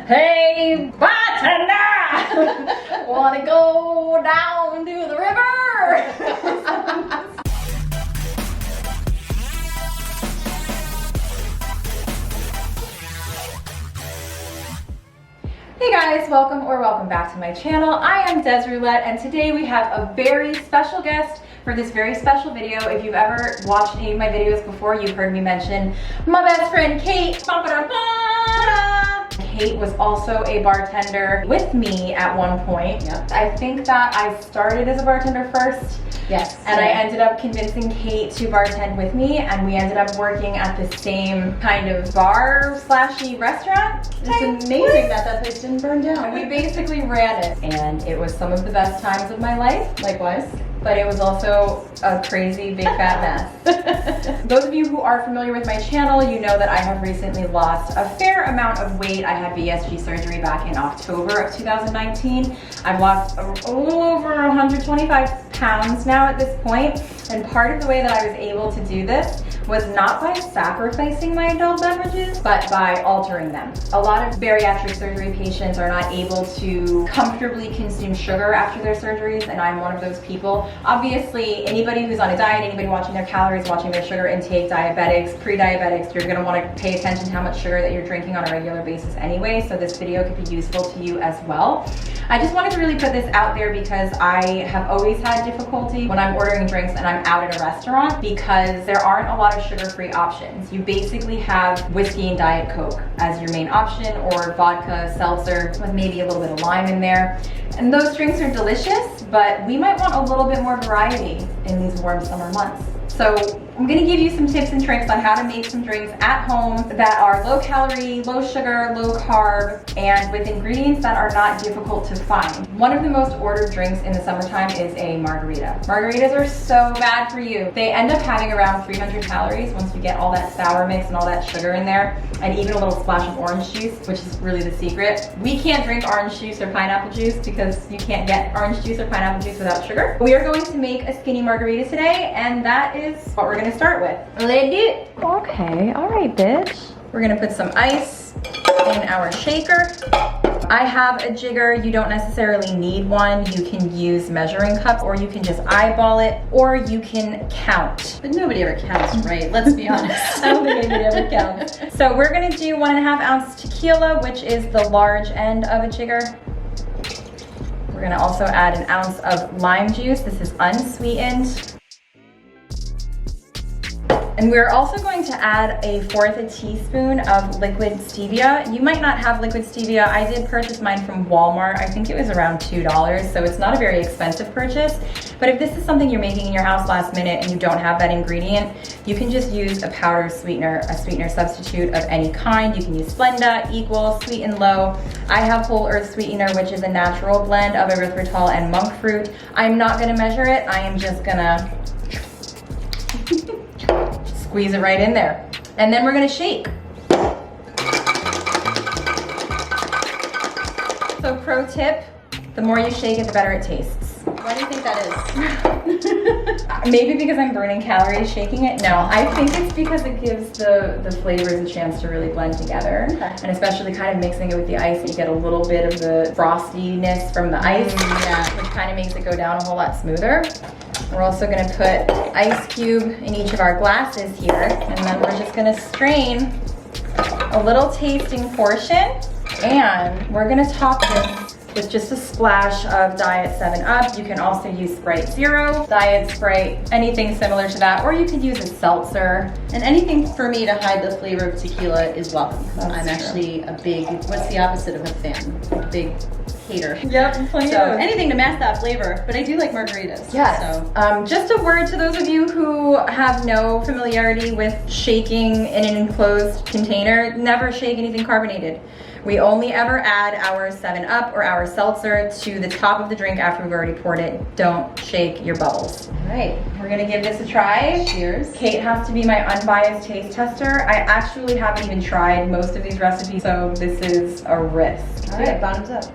Hey, bartender! Wanna go down to the river? Hey guys, welcome back to my channel. I am Des Roulette, and today we have a very special guest for this very special video. If you've ever watched any of my videos before, you've heard me mention my best friend Kate. Kate was also a bartender with me at one point. Yep. I think that I started as a bartender first. Yes. And I ended up convincing Kate to bartend with me, and we ended up working at the same kind of bar/y restaurant. It's amazing that that place didn't burn down. And we basically ran it, and it was some of the best times of my life. Likewise. But it was also a crazy big fat mess. Those of you who are familiar with my channel, you know that I have recently lost a fair amount of weight. I had VSG surgery back in October of 2019. I've lost a little over 125 pounds now at this point, and part of the way that I was able to do this was not by sacrificing my adult beverages, but by altering them. A lot of bariatric surgery patients are not able to comfortably consume sugar after their surgeries, and I'm one of those people. Obviously, anybody who's on a diet, anybody watching their calories, watching their sugar intake, diabetics, pre-diabetics, you're gonna wanna pay attention to how much sugar that you're drinking on a regular basis anyway, so this video could be useful to you as well. I just wanted to really put this out there because I have always had difficulty when I'm ordering drinks and I'm out at a restaurant because there aren't a lot of sugar-free options. You basically have whiskey and Diet Coke as your main option, or vodka, seltzer, with maybe a little bit of lime in there. And those drinks are delicious, but we might want a little bit more variety in these warm summer months. So I'm gonna give you some tips and tricks on how to make some drinks at home that are low calorie, low sugar, low carb, and with ingredients that are not difficult to find. One of the most ordered drinks in the summertime is a margarita. Margaritas are so bad for you. They end up having around 300 calories once you get all that sour mix and all that sugar in there, and even a little splash of orange juice, which is really the secret. We can't drink orange juice or pineapple juice because you can't get orange juice or pineapple juice without sugar. We are going to make a skinny margarita today, and that is what we're gonna start with. Let's do it. Okay, all right, bitch. We're gonna put some ice in our shaker. I have a jigger. You don't necessarily need one. You can use measuring cups, or you can just eyeball it, or you can count. But nobody ever counts, right? Let's be honest. I don't think anybody ever counts. So we're gonna do 1.5 ounce tequila, which is the large end of a jigger. We're gonna also add 1 ounce of lime juice. This is unsweetened. And we're also going to add 1/4 teaspoon of liquid stevia. You might not have liquid stevia. I did purchase mine from Walmart. I think it was around $2, so it's not a very expensive purchase. But if this is something you're making in your house last minute and you don't have that ingredient, you can just use a powder sweetener, a sweetener substitute of any kind. You can use Splenda, Equal, Sweet and Low. I have Whole Earth Sweetener, which is a natural blend of erythritol and monk fruit. I'm not gonna measure it. I am just gonna squeeze it right in there. And then we're gonna shake. So pro tip, the more you shake it, the better it tastes. Why do you think that is? Maybe because I'm burning calories shaking it. No, I think it's because it gives the flavors a chance to really blend together. Okay. And especially kind of mixing it with the ice, you get a little bit of the frostiness from the ice, which kind of makes it go down a whole lot smoother. We're also gonna put ice cube in each of our glasses here, and then we're just gonna strain a little tasting portion, and we're gonna top this with just a splash of Diet 7-Up. You can also use Sprite Zero, Diet Sprite, anything similar to that, or you could use a seltzer. And anything for me to hide the flavor of tequila is welcome. I'm true. Actually a big, what's the opposite of a fan? A big hater. Yep, plenty So of. anything to mask that flavor, but I do like margaritas. Yes. So. Just a word to those of you who have no familiarity with shaking in an enclosed container, never shake anything carbonated. We only ever add our 7-Up or our seltzer to the top of the drink after we've already poured it. Don't shake your bubbles. All right. We're gonna give this a try. Cheers. Kate has to be my unbiased taste tester. I actually haven't even tried most of these recipes, so this is a risk. All right, bottoms up.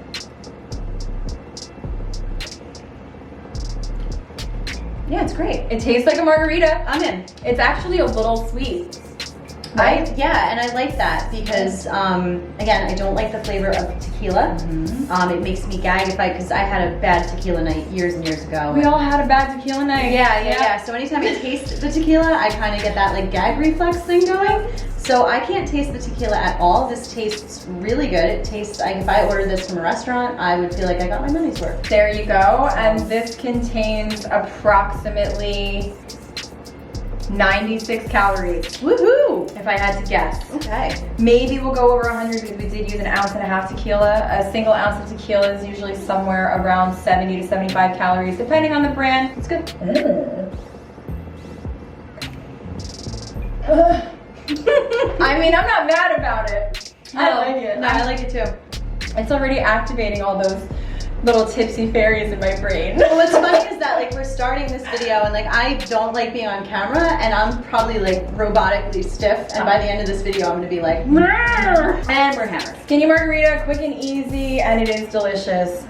Yeah, it's great. It tastes like a margarita. I'm in. It's actually a little sweet. Yeah, and I like that because, again, I don't like the flavor of tequila. It makes me gag because I had a bad tequila night years and years ago. We all had a bad tequila night. Yeah. So anytime I taste the tequila, I kind of get that like gag reflex thing going. So I can't taste the tequila at all. This tastes really good. It tastes like if I ordered this from a restaurant, I would feel like I got my money's worth. There you go. And this contains approximately 96 calories. Woohoo! If I had to guess. Okay. Maybe we'll go over 100 because we did use 1.5 ounces tequila. A single ounce of tequila is usually somewhere around 70 to 75 calories, depending on the brand. It's good. I mean, I'm not mad about it. I like it. No, I like it too. It's already activating all those little tipsy fairies in my brain. Well, what's funny is that like we're starting this video and like I don't like being on camera and I'm probably like robotically stiff and by the end of this video I'm gonna be like, and we're hammered. Skinny margarita, quick and easy, and it is delicious.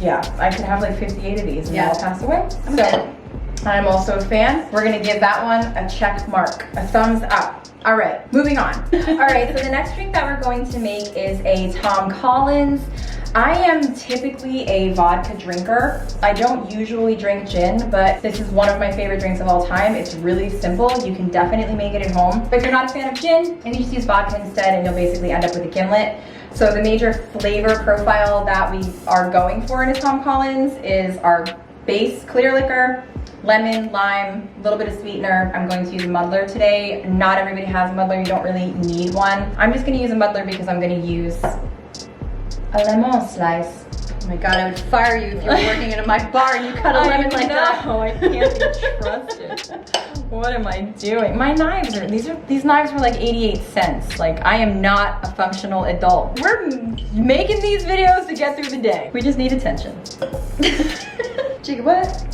Yeah, I could have like 58 of these and they'll all pass away. So I'm also a fan. We're gonna give that one a check mark, a thumbs up. All right, moving on. All right, so the next drink that we're going to make is a Tom Collins. I am typically a vodka drinker. I don't usually drink gin, but this is one of my favorite drinks of all time. It's really simple. You can definitely make it at home. But if you're not a fan of gin, then you just use vodka instead and you'll basically end up with a gimlet. So the major flavor profile that we are going for in a Tom Collins is our base clear liquor, lemon, lime, a little bit of sweetener. I'm going to use a muddler today. Not everybody has a muddler. You don't really need one. I'm just gonna use a muddler because I'm gonna use a lemon slice. Oh my God, I would fire you if you were working in my bar and you cut a lemon like that. No, I can't be trusted. What am I doing? My knives are, these knives were like 88 cents. Like, I am not a functional adult. We're making these videos to get through the day. We just need attention. Jigga what?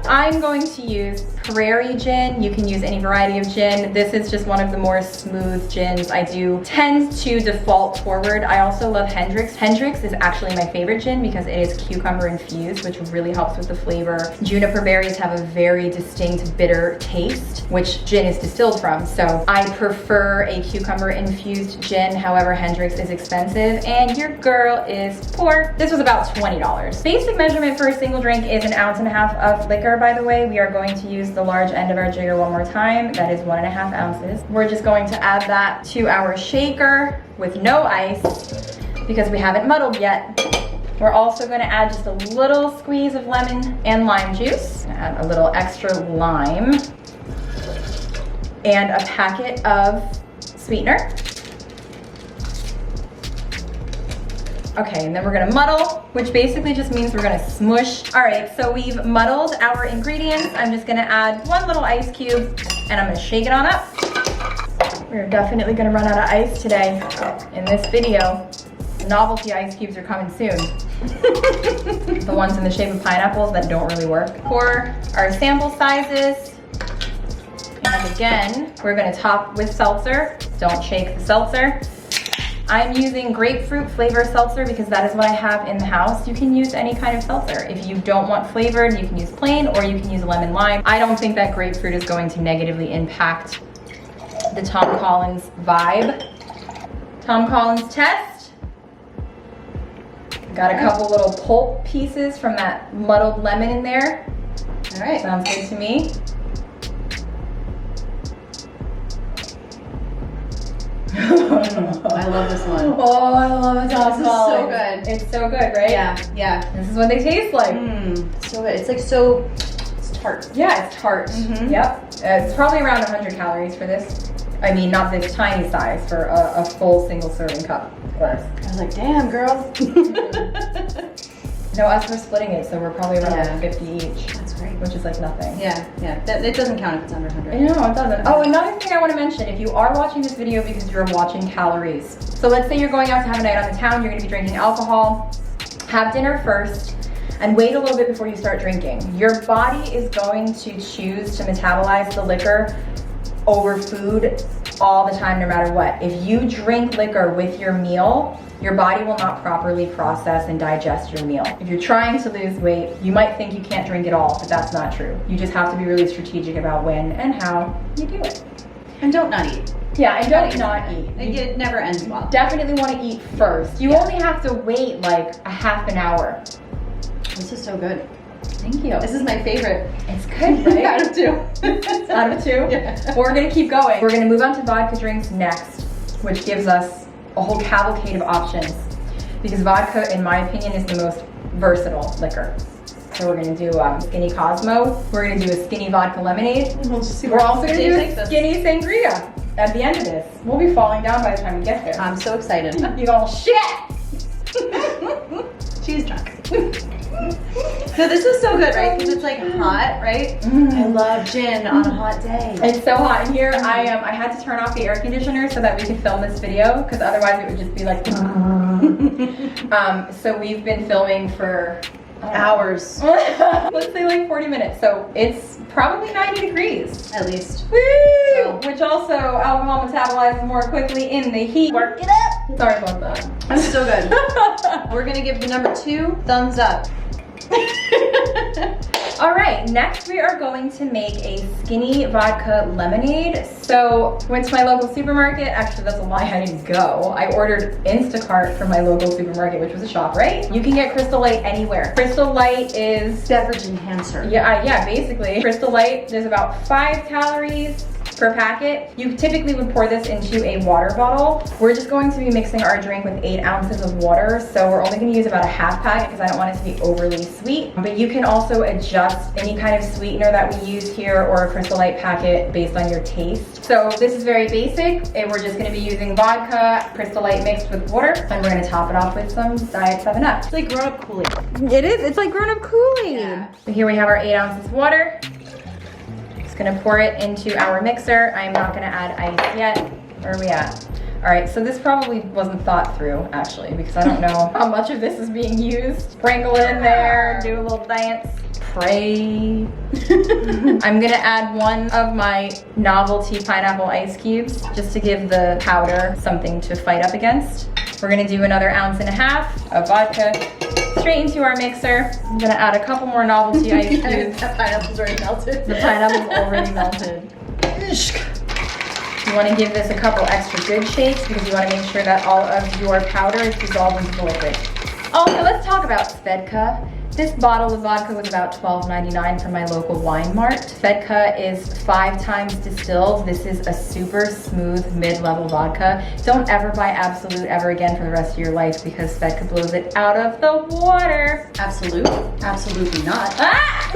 I'm going to use Prairie gin. You can use any variety of gin. This is just one of the more smooth gins. I do tend to default forward. I also love Hendrick's. Hendrick's is actually my favorite gin because it is cucumber infused, which really helps with the flavor. Juniper berries have a very distinct bitter taste, which gin is distilled from. So I prefer a cucumber infused gin. However, Hendrick's is expensive and your girl is poor. This was about $20. Basic measurement for a single drink is 1.5 ounces of liquor, by the way. We are going to use the large end of our jigger one more time. That is 1.5 ounces. We're just going to add that to our shaker with no ice because we haven't muddled yet. We're also going to add just a little squeeze of lemon and lime juice. Add a little extra lime and a packet of sweetener. Okay, and then we're gonna muddle, which basically just means we're gonna smush. All right, so we've muddled our ingredients. I'm just gonna add one little ice cube and I'm gonna shake it on up. We're definitely gonna run out of ice today in this video. Novelty ice cubes are coming soon. The ones in the shape of pineapples that don't really work. For our sample sizes, and again, we're gonna top with seltzer. Don't shake the seltzer. I'm using grapefruit flavor seltzer because that is what I have in the house. You can use any kind of seltzer. If you don't want flavored, you can use plain or you can use lemon lime. I don't think that grapefruit is going to negatively impact the Tom Collins vibe. Tom Collins test. Got a couple little pulp pieces from that muddled lemon in there. All right. Sounds good to me. I love this one. Oh, I love it. This is so good. It's so good, right? Yeah. This is what they taste like. So good. It's like so, it's tart. Yeah, it's tart. Yep. It's probably around 100 calories for this. I mean, not this tiny size, for a full single serving cup. I was like, damn, girl. No, us, we're splitting it, so we're probably around like 50 each. That's great. Which is like nothing. Yeah. It doesn't count if it's under 100. No, it doesn't. Oh, another thing I want to mention, if you are watching this video because you're watching calories. So let's say you're going out to have a night on the town, you're going to be drinking alcohol, have dinner first, and wait a little bit before you start drinking. Your body is going to choose to metabolize the liquor over food all the time, no matter what. If you drink liquor with your meal, your body will not properly process and digest your meal. If you're trying to lose weight, you might think you can't drink at all, but that's not true. You just have to be really strategic about when and how you do it. And don't not eat. Yeah, and don't not eat. It never ends well. Definitely want to eat first. You only have to wait like a half an hour. This is so good. Thank you. This is my favorite. It's good, right? Out of 2. Out of 2? Yeah. Well, we're gonna keep going. We're gonna move on to vodka drinks next, which gives us a whole cavalcade of options. Because vodka, in my opinion, is the most versatile liquor. So we're gonna do skinny Cosmo. We're gonna do a skinny vodka lemonade. We're also gonna do a skinny sangria at the end of this. We'll be falling down by the time we get there. I'm so excited. You go, shit! She's drunk. So this is so good, right? Because it's like hot, right? I love gin on a hot day. It's so hot in here. I had to turn off the air conditioner so that we could film this video, because otherwise it would just be like. So we've been filming for hours. Let's say like 40 minutes. So it's probably 90 degrees. At least. Woo! So, which also alcohol metabolizes more quickly in the heat. Work it up. Sorry about that. That's so good. We're gonna give the number 2 thumbs up. All right, next we are going to make a skinny vodka lemonade. So went to my local supermarket. Actually, that's a lie, I didn't go. I ordered Instacart from my local supermarket, which was a shop, right? You can get Crystal Light anywhere. Crystal Light is Beverage enhancer. yeah, basically. Crystal Light, there's about 5 calories per packet. You typically would pour this into a water bottle. We're just going to be mixing our drink with 8 ounces of water, so we're only going to use about a half packet because I don't want it to be overly sweet. But you can also adjust any kind of sweetener that we use here or a Crystal Light packet based on your taste. So this is very basic, and we're just going to be using vodka, Crystal Light mixed with water, and we're going to top it off with some Diet 7-Up. It's like grown-up Kool-Aid. It is. It's like grown-up Kool-Aid. Yeah. So here we have our 8 ounces of water. Gonna pour it into our mixer. I'm not gonna add ice yet. Where are we at? All right, so this probably wasn't thought through actually, because I don't know how much of this is being used. Sprinkle it in there, do a little dance, pray. I'm gonna add one of my novelty pineapple ice cubes just to give the powder something to fight up against. We're gonna do another 1.5 ounces of vodka straight into our mixer. I'm gonna add a couple more novelty ice cubes. That pineapple's already melted. The pineapple's already melted. You wanna give this a couple extra good shakes because you wanna make sure that all of your powder is dissolved into the liquid. Also, let's talk about Svedka. This bottle of vodka was about $12.99 from my local wine mart. Svedka is 5 times distilled. This is a super smooth mid-level vodka. Don't ever buy Absolute ever again for the rest of your life because Svedka blows it out of the water. Absolute? Absolutely not. Ah!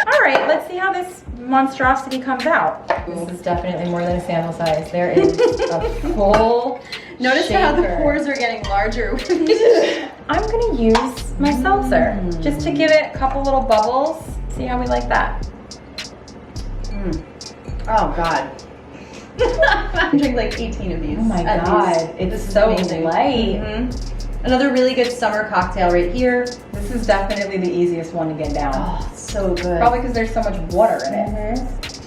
All right, let's see how this monstrosity comes out. This is definitely more than a sample size. There is a full Notice shaker. how the pores are getting larger. I'm gonna use my seltzer just to give it a couple little bubbles. See how we like that. Oh God. I drank like 18 of these. Oh my at God, least. it's This is so amazing. light. Another really good summer cocktail right here. This is definitely the easiest one to get down. Oh, it's so good. Probably because there's so much water in it.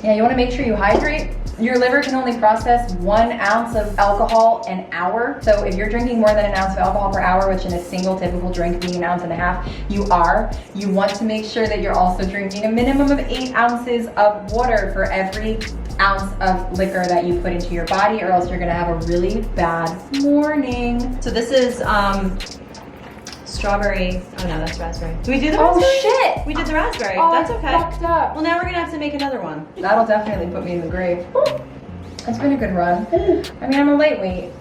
Yeah, you wanna make sure you hydrate. Your liver can only process 1 ounce of alcohol an hour. So if you're drinking more than 1 ounce of alcohol per hour, which in a single typical drink being 1.5 ounces, you want to make sure that you're also drinking a minimum of 8 ounces of water for every ounce of liquor that you put into your body, or else you're gonna have a really bad morning. So this is strawberry. Oh no, that's raspberry. Did we do the raspberry? Oh shit! We did the raspberry. Oh, That's I okay. fucked up. Well, now we're gonna have to make another one. That'll definitely put me in the grave. It's been a good run. I mean, I'm a lightweight.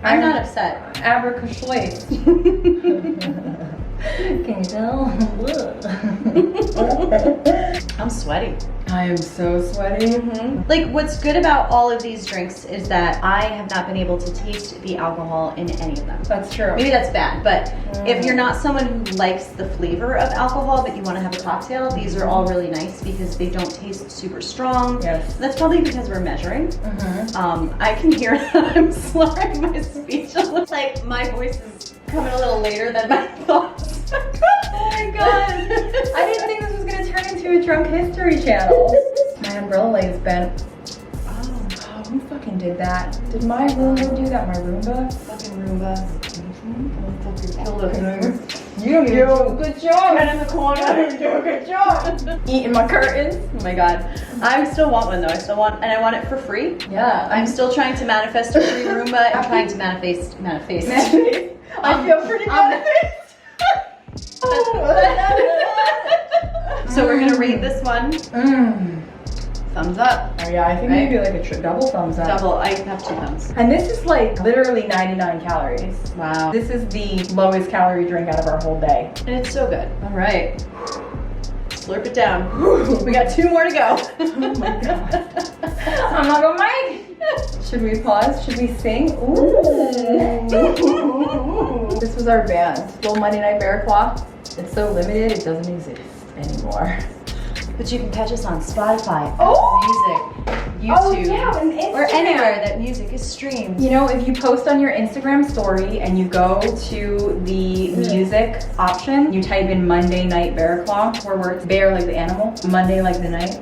I'm not upset. Abracashlice. Can you tell? I'm sweaty. I am so sweaty. Like, what's good about all of these drinks is that I have not been able to taste the alcohol in any of them. That's true. Maybe that's bad, but if you're not someone who likes the flavor of alcohol but you want to have a cocktail, these are all really nice because they don't taste super strong. Yes. That's probably because we're measuring. I can hear that I'm slurring my speech. It looks like my voice is coming a little later than my thoughts. Oh my God. I didn't think this was going to turn into a drunk history channel. My umbrella leg is bent. Oh, who fucking did that? Did my Roomba do that? My Roomba? Fucking Roomba. You You do a good job. Right in the corner. You do a good job. Eating my curtains. Oh my god. I still want one though. I want it for free. Yeah. I'm still trying to manifest a free Roomba. I'm trying to manifest. I feel pretty manifest. So we're gonna rate this one. Thumbs up. Oh yeah, I think Right? maybe like a double thumbs up. Double. I have 2 thumbs. And this is like literally 99 calories. Wow. This is the lowest calorie drink out of our whole day. And it's so good. All right. Slurp it down. We got 2 more to go. Oh my god. I'm not gonna make. Should we pause? Should we sing? Ooh. This was our band. Still Monday Night Bear Claw. It's so limited, it doesn't exist anymore. But you can catch us on Spotify, Oh! Music, YouTube, and Instagram. or anywhere that music is streamed. You know, if you post on your Instagram story and you go to the music option, you type in Monday Night Bear Claw, 4 words, bear like the animal, Monday like the night.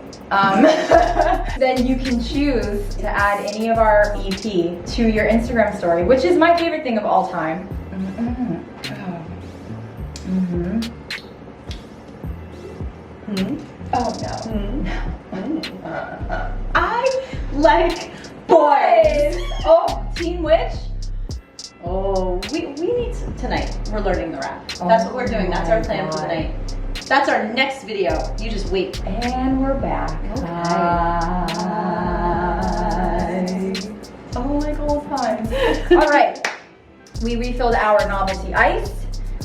Then you can choose to add any of our EP to your Instagram story, which is my favorite thing of all time. Oh no. I like boys. Oh, Teen Witch. Oh, we need to, tonight. We're learning the rap. That's what we're doing. That's our plan for the night. That's our next video. You just wait. And we're back. Okay. Hi. Oh, like old times. All right. We refilled our novelty ice,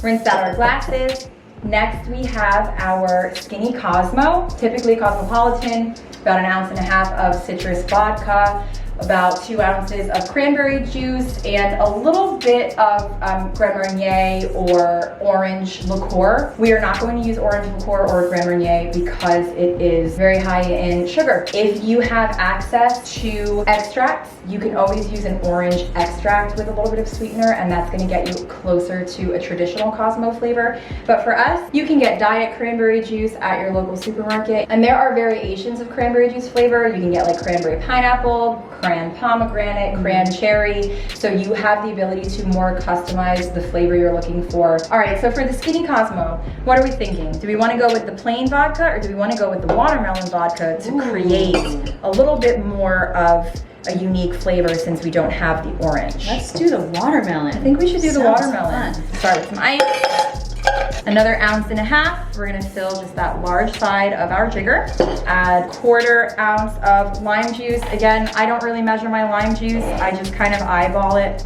rinsed out our glasses. Next, we have our skinny Cosmo, typically cosmopolitan, about 1.5 ounces of citrus vodka, about 2 ounces of cranberry juice, and a little bit of Grand Marnier or orange liqueur. We are not going to use orange liqueur or Grand Marnier because it is very high in sugar. If you have access to extracts, you can always use an orange extract with a little bit of sweetener, and that's going to get you closer to a traditional Cosmo flavor. But for us, you can get diet cranberry juice at your local supermarket, and there are variations of cranberry juice flavor. You can get like cranberry pineapple, cran pomegranate, cran cherry. So you have the ability to more customize the flavor you're looking for. All right, so for the skinny Cosmo, what are we thinking? Do we want to go with the plain vodka, or do we want to go with the watermelon vodka to create a little bit more of a unique flavor since we don't have the orange? Let's do the watermelon. I think we should do the Sounds watermelon. fun. Start with some ice. Another 1.5 ounces. We're gonna fill just that large side of our jigger. Add 1/4 ounce of lime juice. Again, I don't really measure my lime juice. I just kind of eyeball it.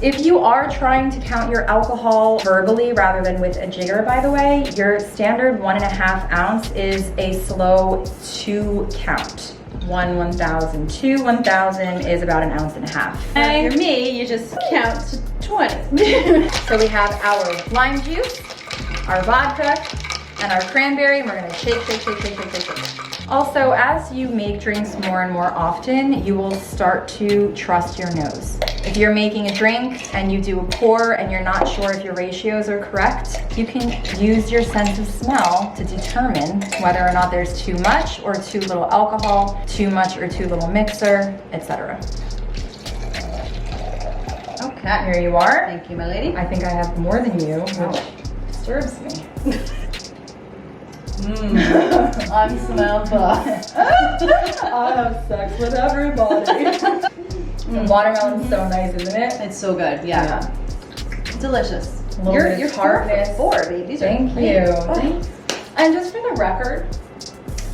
If you are trying to count your alcohol verbally rather than with a jigger, by the way, your standard 1.5 ounce is a slow 2 count. 1 1,000, 2 1,000 is about 1.5 ounces. And if you're me, you just count to 20. So we have our lime juice, our vodka, and our cranberry, and we're gonna shake, shake, shake, shake, shake, shake, shake. Also, as you make drinks more and more often, you will start to trust your nose. If you're making a drink and you do a pour and you're not sure if your ratios are correct, you can use your sense of smell to determine whether or not there's too much or too little alcohol, too much or too little mixer, etc. Okay. Here you are. Thank you, my lady. I think I have more than you, which disturbs me. I smell butt. I have sex with everybody. Watermelon's so nice, isn't it? It's so good. Yeah. Delicious. You're tartness. 4, baby. These Thank are you. great. And just for the record,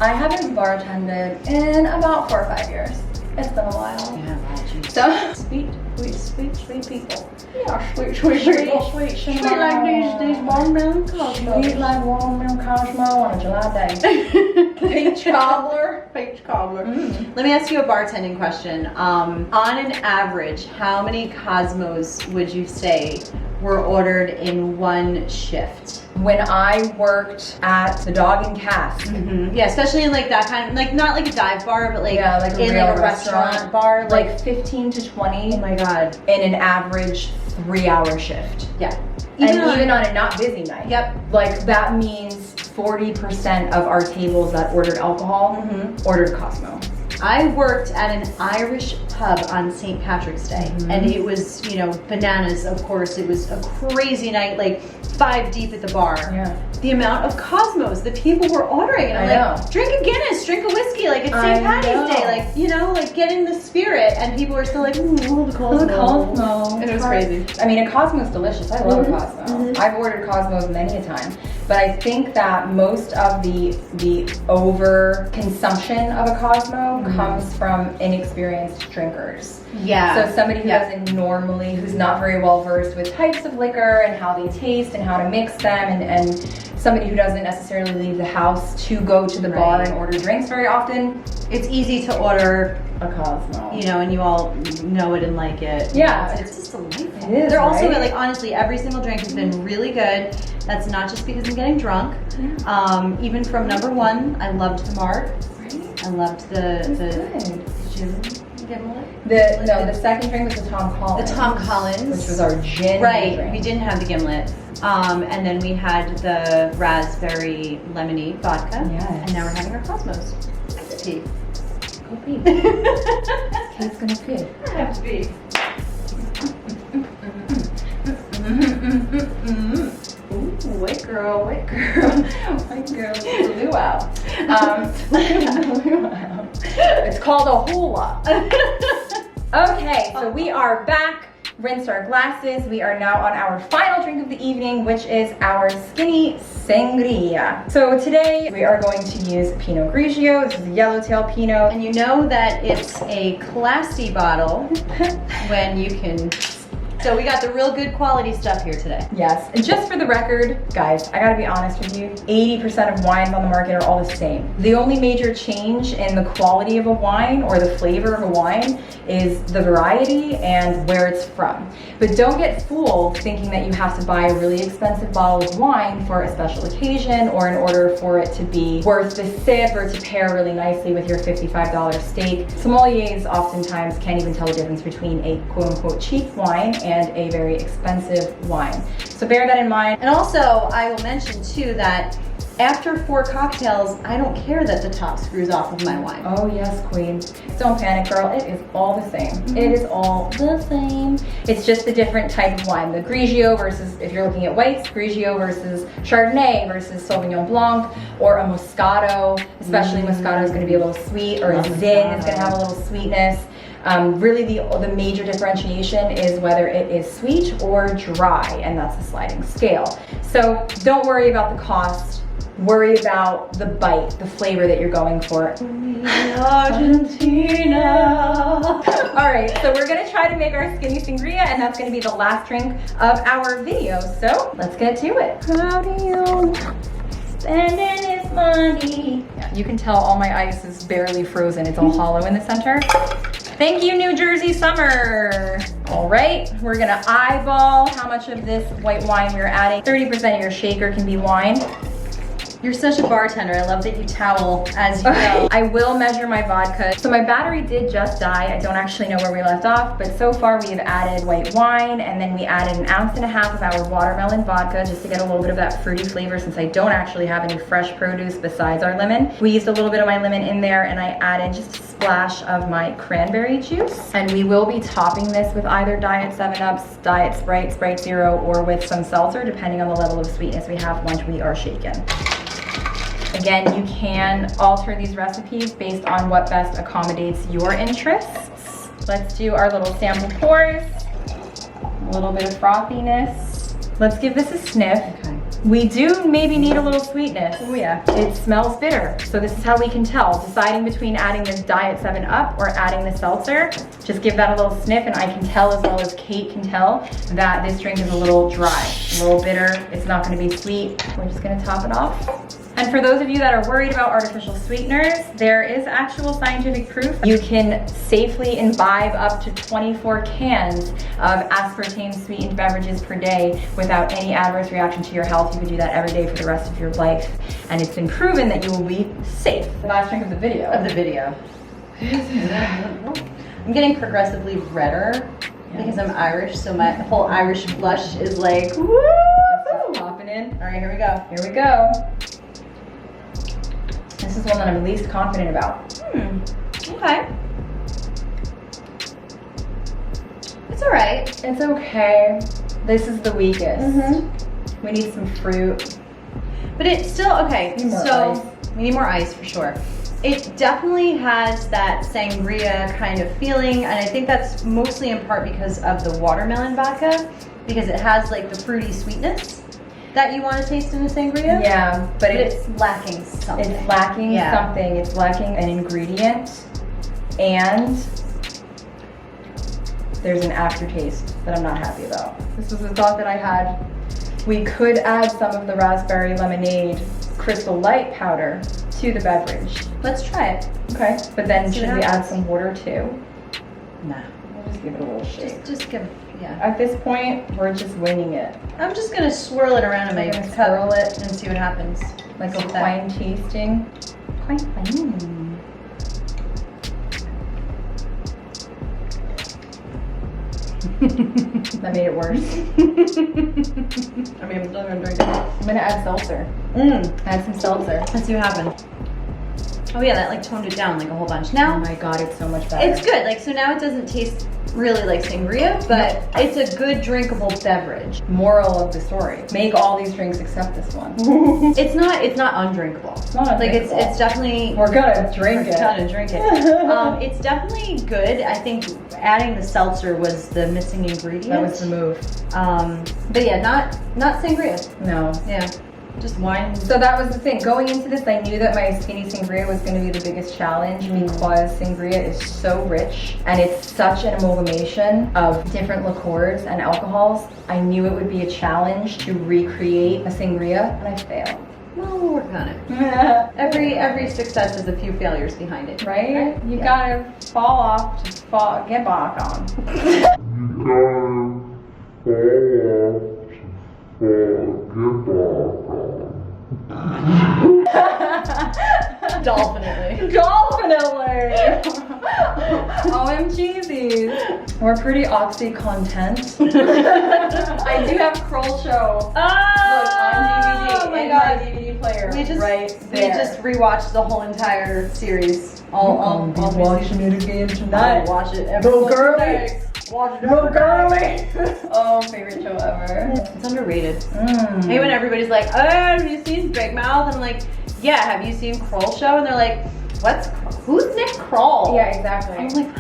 I haven't bartended in about 4 or 5 years. It's been a while. Yeah, geez. So Sweet people. yeah, sweet people. Sweet like these watermelon Cosmos. Sweet like watermelon Cosmo on a July day. Peach cobbler. Peach cobbler. Let me ask you a bartending question. On an average, how many Cosmos would you say were ordered in one shift? When I worked at the Dog and Cask, Yeah, especially in like that kind of, like not like a dive bar, but like, yeah, like a in real like a restaurant bar. like 15 to 20 oh my god. in an average 3-hour shift. Yeah. Even on a not busy night. Yep. Like that means 40% of our tables that ordered alcohol ordered Cosmo. I worked at an Irish pub on St. Patrick's Day, and it was, you know, bananas, of course. It was a crazy night, like 5 deep at the bar. Yeah. The amount of Cosmos that people were ordering, and I'm like, drink a Guinness, drink a whiskey, like it's St. Patty's Day, like, you know, like get in the spirit, and people were still like, ooh, the Cosmo. The Cosmo. And it was crazy. I mean, a Cosmo's delicious. I love a Cosmo. I've ordered Cosmos many a time, but I think that most of the over consumption of a Cosmo comes from inexperienced drinkers. Yeah. So somebody who doesn't normally, who's not very well versed with types of liquor and how they taste and how to mix them, and somebody who doesn't necessarily leave the house to go to the bar and order drinks very often. It's easy to order a Cosmo. You know, and you all know it and like it. Yeah. It's just delightful. It is, They're also right? good, like honestly, every single drink has been really good. That's not just because I'm getting drunk. Even from number 1, I loved the Marg. I loved the gimlet. The second drink was the Tom Collins. The Tom Collins. Which was our gin drink. We didn't have the gimlet. And then we had the raspberry lemonade vodka. Yes. And now we're having our Cosmos. I have to pee. Go pee. Kate's gonna pee. I have to pee. Ooh, white girl, white luau. It's called a hula. Okay, so we are back. Rinsed our glasses. We are now on our final drink of the evening, which is our skinny sangria. So today we are going to use Pinot Grigio. This is a yellowtail Pinot. And you know that it's a classy bottle when you can. So we got the real good quality stuff here today. Yes, and just for the record, guys, I gotta be honest with you, 80% of wines on the market are all the same. The only major change in the quality of a wine or the flavor of a wine is the variety and where it's from. But don't get fooled thinking that you have to buy a really expensive bottle of wine for a special occasion or in order for it to be worth the sip or to pair really nicely with your $55 steak. Sommeliers oftentimes can't even tell the difference between a quote-unquote cheap wine and a very expensive wine. So bear that in mind. And also, I will mention too that after 4 cocktails, I don't care that the top screws off of my wine. Oh yes, queen. Don't panic, girl. It is all the same. It is all the same. It's just a different type of wine. The Grigio versus, if you're looking at whites, Grigio versus Chardonnay versus Sauvignon Blanc, or a Moscato, especially Moscato is going to be a little sweet, or a Zin is going to have a little sweetness. Really the major differentiation is whether it is sweet or dry, and that's the sliding scale. So don't worry about the cost. Worry about the bite, the flavor that you're going for. Argentina. All right, so we're gonna try to make our skinny sangria, and that's gonna be the last drink of our video. So let's get to it. How do you spending his money? Yeah, you can tell all my ice is barely frozen. It's all hollow in the center. Thank you, New Jersey summer. All right, we're gonna eyeball how much of this white wine we're adding. 30% of your shaker can be wine. You're such a bartender. I love that you towel as you go. I will measure my vodka. So my battery did just die. I don't actually know where we left off, but so far we have added white wine, and then we added 1.5 ounces of our watermelon vodka just to get a little bit of that fruity flavor, since I don't actually have any fresh produce besides our lemon. We used a little bit of my lemon in there, and I added just a splash of my cranberry juice. And we will be topping this with either Diet 7-Ups, Diet Sprite, Sprite Zero, or with some seltzer, depending on the level of sweetness we have once we are shaken. Again, you can alter these recipes based on what best accommodates your interests. Let's do our little sample pours. A little bit of frothiness. Let's give this a sniff. Okay. We do maybe need a little sweetness. Oh yeah. It smells bitter. So this is how we can tell. Deciding between adding this Diet 7-Up or adding the seltzer, just give that a little sniff, and I can tell, as well as Kate can tell, that this drink is a little dry, a little bitter. It's not gonna be sweet. We're just gonna top it off. And for those of you that are worried about artificial sweeteners, there is actual scientific proof. You can safely imbibe up to 24 cans of aspartame sweetened beverages per day without any adverse reaction to your health. You can do that every day for the rest of your life. And it's been proven that you will be safe. The last drink of the video. I'm getting progressively redder because I'm Irish, so my whole Irish blush is like, woo! It's popping in. All right, here we go. Here we go. This is one that I'm least confident about. Okay. It's all right. It's okay. This is the weakest. Mm-hmm. We need some fruit. But it's still, okay, We need more so ice. we need more ice for sure. It definitely has that sangria kind of feeling, and I think that's mostly in part because of the watermelon vodka, because it has like the fruity sweetness that you want to taste in a sangria. Yeah, but But it's lacking something. It's lacking something. It's lacking an ingredient, and there's an aftertaste that I'm not happy about. This was a thought that I had. We could add some of the raspberry lemonade crystal light powder to the beverage. Let's try it. Okay, but then See should what we add happens. some water too? Nah. We'll just give it a little shake. Just give it, yeah. At this point, we're just winging it. I'm just gonna swirl it around in my I'm gonna cup swirl it and see what happens. like See a if that- wine tasting. Quite fine. That made it worse. I mean, I'm still gonna drink it. I'm gonna add seltzer. Add some seltzer. Let's see what happens. Oh yeah, that like toned it down like a whole bunch. Oh Now, my god, it's so much better. it's good. Like, so now it doesn't taste really like sangria, but it's a good drinkable beverage. Moral of the story: make all these drinks except this one. It's not undrinkable. It's not Like undrinkable. it's definitely We're gonna drink it. Gotta drink it. It's definitely good. I think adding the seltzer was the missing ingredient. That was the move. But yeah, not sangria. No. Yeah, just wine. So that was the thing. Going into this, I knew that my skinny sangria was going to be the biggest challenge because sangria is so rich and it's such an amalgamation of different liqueurs and alcohols. I knew it would be a challenge to recreate a sangria, and I failed. Well, we'll work on it. Every success has a few failures behind it. Right? You gotta fall off to get back on. Dolphinitely. Dolphinitely! OMG's. We're pretty oxy content. I do have Kroll Show. Look, on DVD Oh my in god. my DVD player. We just right we there. just rewatched the whole entire series. All watching it again I'll tonight. watch it every Go single girly! day. Watch it Go every day. girly! Oh, favorite show ever. It's underrated. Mm. Hey, when everybody's like, "Oh, have you seen Big Mouth?" I'm like, "Yeah." Have you seen Kroll Show? And they're like, "Who's Nick Kroll?" Yeah, exactly. I'm like,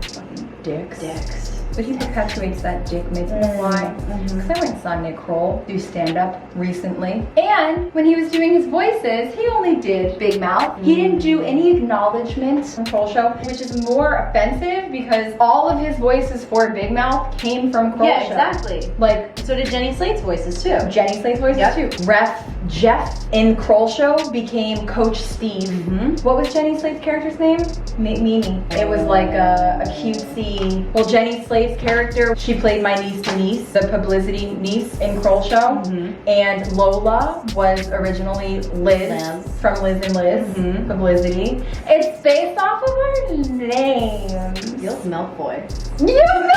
Fucking dicks. dicks. But he perpetuates that dick myth. You know why? Because I went and saw Nick Kroll do stand-up recently. And when he was doing his voices, he only did Big Mouth. He didn't do any acknowledgement from Kroll Show, which is more offensive because all of his voices for Big Mouth came from Kroll Yeah, Show. exactly. Like, So did Jenny Slate's voices too. Jenny Slate's voices Yep. too. Ref Jeff in Kroll Show became Coach Steve. What was Jenny Slate's character's name? Mimi. It was like a cutesy. Well, Jenny Slate's character, she played my niece Denise, the publicity niece in Kroll Show. And Lola was originally Liz from Liz and Liz, publicity. It's based off of her name. Feels Malfoy. You know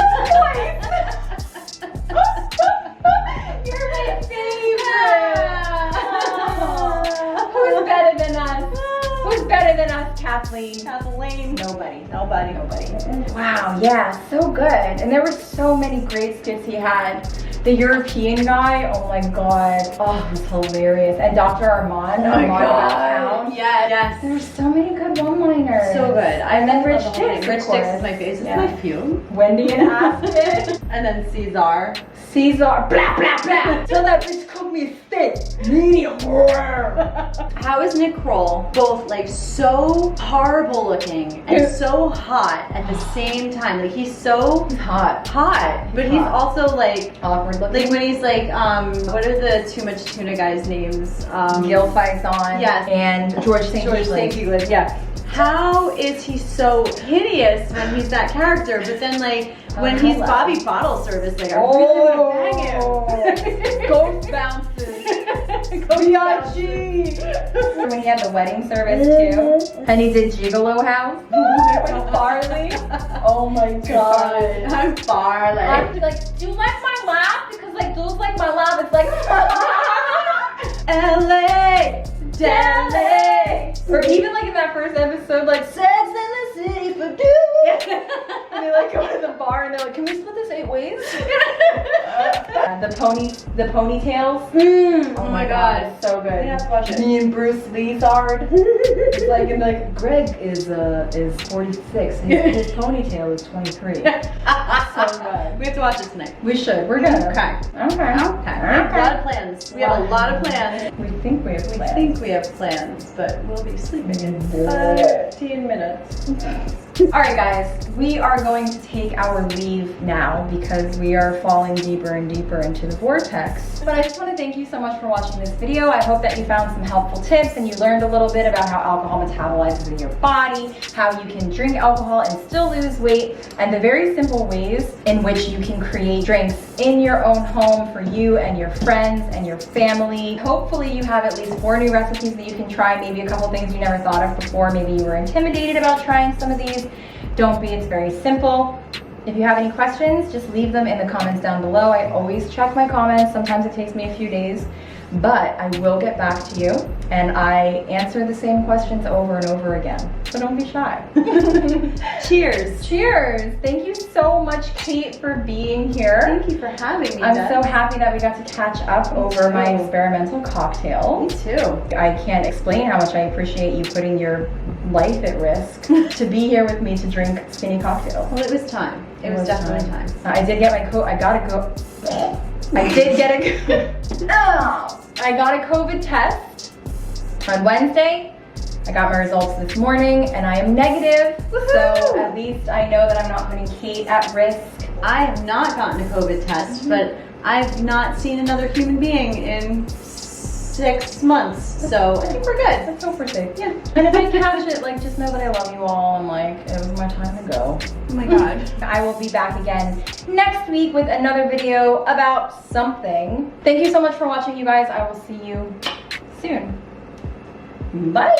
You're my favorite. Who's better than us? Who's better than us, Kathleen? Kathleen. Nobody. Nobody. Wow, yeah, so good. And there were so many great skits he had. The European guy, oh my god, oh, it was hilarious. And Dr. Armand, Oh my Armand god. Town. Yes. There were so many good one-liners. So good. And then Rich Dix, Rich of Dix course. is my favorite. Yeah. It's my few. Wendy and Aspen. And then Caesar. Caesar, blah, blah, blah. Tell that bitch cook me a steak, medium rare. How is Nick Kroll both like so horrible looking and so hot at the same time? Like he's so Hot. but he's Hot. also like Awkward looking. when he's like what are the Too Much Tuna guys' names? Gil Faison. Yes. And George St. George St. Keighley. Yeah. How is he so hideous when he's that character, but then like when he's hello. Bobby Bottle Service, like I really want to bang him. Ghost bounces. B.I.G. When he had the wedding service too. And he did Gigolo House with Farley. Oh my god. I'm Farley. I'd be like, do you like my laugh? Because like, those like my laugh. It's like, LA, Delhi. or even like in that first episode, like Sex in the City. And they like go to the bar and they're like, can we split this 8 ways? The ponytails. Oh my god. So good. We have to watch it. Me and Bruce Leesard. It's like, and like, Greg is 46. His ponytail is 23. So good. We have to watch it tonight. We should. We're gonna. Okay. Okay. We have a lot of plans. We have a lot of plans. We think we have plans. We think we have plans, but we'll be sleeping in 15 minutes. Alright guys, we are going to take our leave now because we are falling deeper and deeper into the vortex. But I just want to thank you so much for watching this video. I hope that you found some helpful tips and you learned a little bit about how alcohol metabolizes in your body, how you can drink alcohol and still lose weight, and the very simple ways in which you can create drinks in your own home for you and your friends and your family. Hopefully you have at least 4 new recipes that you can try, maybe a couple things you never thought of before, maybe you were intimidated about trying some of these. Don't be, it's very simple. If you have any questions, just leave them in the comments down below. I always check my comments. Sometimes it takes me a few days, but I will get back to you and I answer the same questions over and over again. So don't be shy. Cheers. Cheers. Thank you so much, Kate, for being here. Thank you for having me. I'm so happy that we got to catch up over my experimental cocktail. Me too. I can't explain how much I appreciate you putting your life at risk to be here with me to drink skinny cocktails. Well, it was time. It was definitely time. I did get my I got a COVID test on Wednesday. I got my results this morning and I am negative. So at least I know that I'm not putting Kate at risk. I have not gotten a COVID test, but I've not seen another human being in 6 months. So I think we're good. Let's hope we're safe. Yeah. And if I catch it, like, just know that I love you all and like, it was my time to go. Oh my god. I will be back again next week with another video about something. Thank you so much for watching, you guys. I will see you soon. Bye.